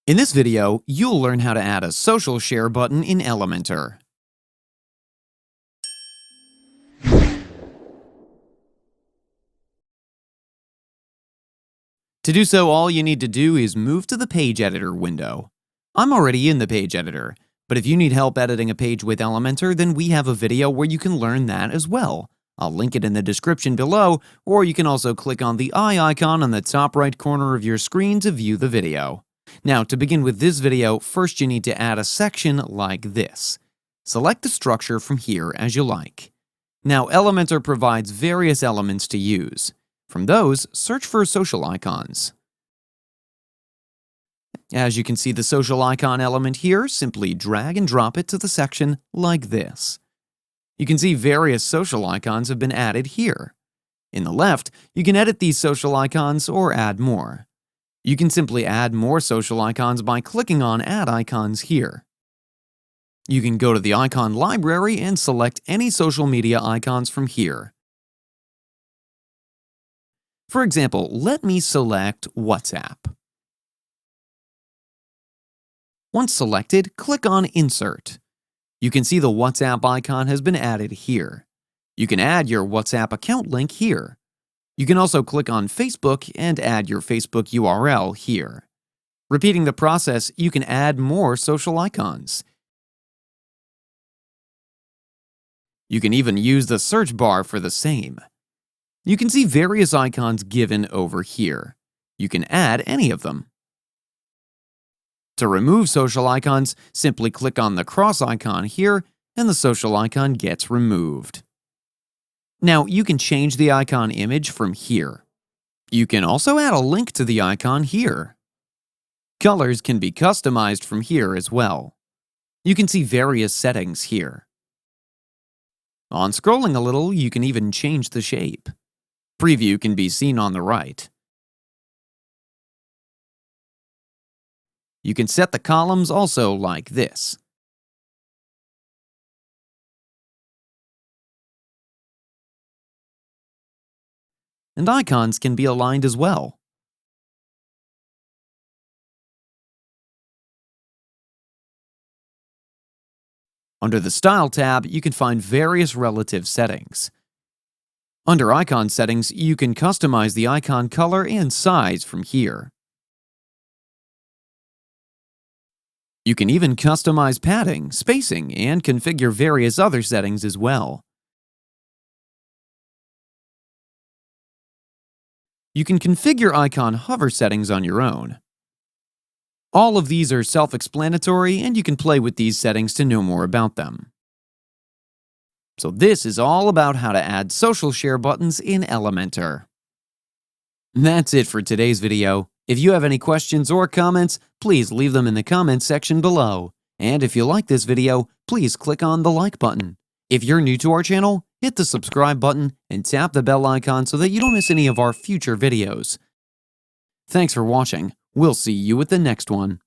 In this video, you'll learn how to add a social share button in Elementor. To do so, all you need to do is move to the Page Editor window. I'm already in the Page Editor, but if you need help editing a page with Elementor, then we have a video where you can learn that as well. I'll link it in the description below, or you can also click on the eye icon on the top right corner of your screen to view the video. Now, to begin with this video, first you need to add a section like this. Select the structure from here as you like. Now, Elementor provides various elements to use. From those, search for social icons. As you can see the social icon element here, simply drag and drop it to the section like this. You can see various social icons have been added here. In the left, you can edit these social icons or add more. You can simply add more social icons by clicking on Add Icons here. You can go to the icon library and select any social media icons from here. For example, let me select WhatsApp. Once selected, click on Insert. You can see the WhatsApp icon has been added here. You can add your WhatsApp account link here. You can also click on Facebook and add your Facebook URL here. Repeating the process, you can add more social icons. You can even use the search bar for the same. You can see various icons given over here. You can add any of them. To remove social icons, simply click on the cross icon here and the social icon gets removed. Now, you can change the icon image from here. You can also add a link to the icon here. Colors can be customized from here as well. You can see various settings here. On scrolling a little, you can even change the shape. Preview can be seen on the right. You can set the columns also like this. And icons can be aligned as well. Under the Style tab, you can find various relative settings. Under Icon Settings, you can customize the icon color and size from here. You can even customize padding, spacing, and configure various other settings as well. You can configure icon hover settings on your own. All of these are self-explanatory, and you can play with these settings to know more about them. So this is all about how to add social share buttons in Elementor. That's it for today's video. If you have any questions or comments, please leave them in the comments section below. And if you like this video, please click on the like button. If you're new to our channel, hit the subscribe button and tap the bell icon so that you don't miss any of our future videos. Thanks for watching. We'll see you at the next one.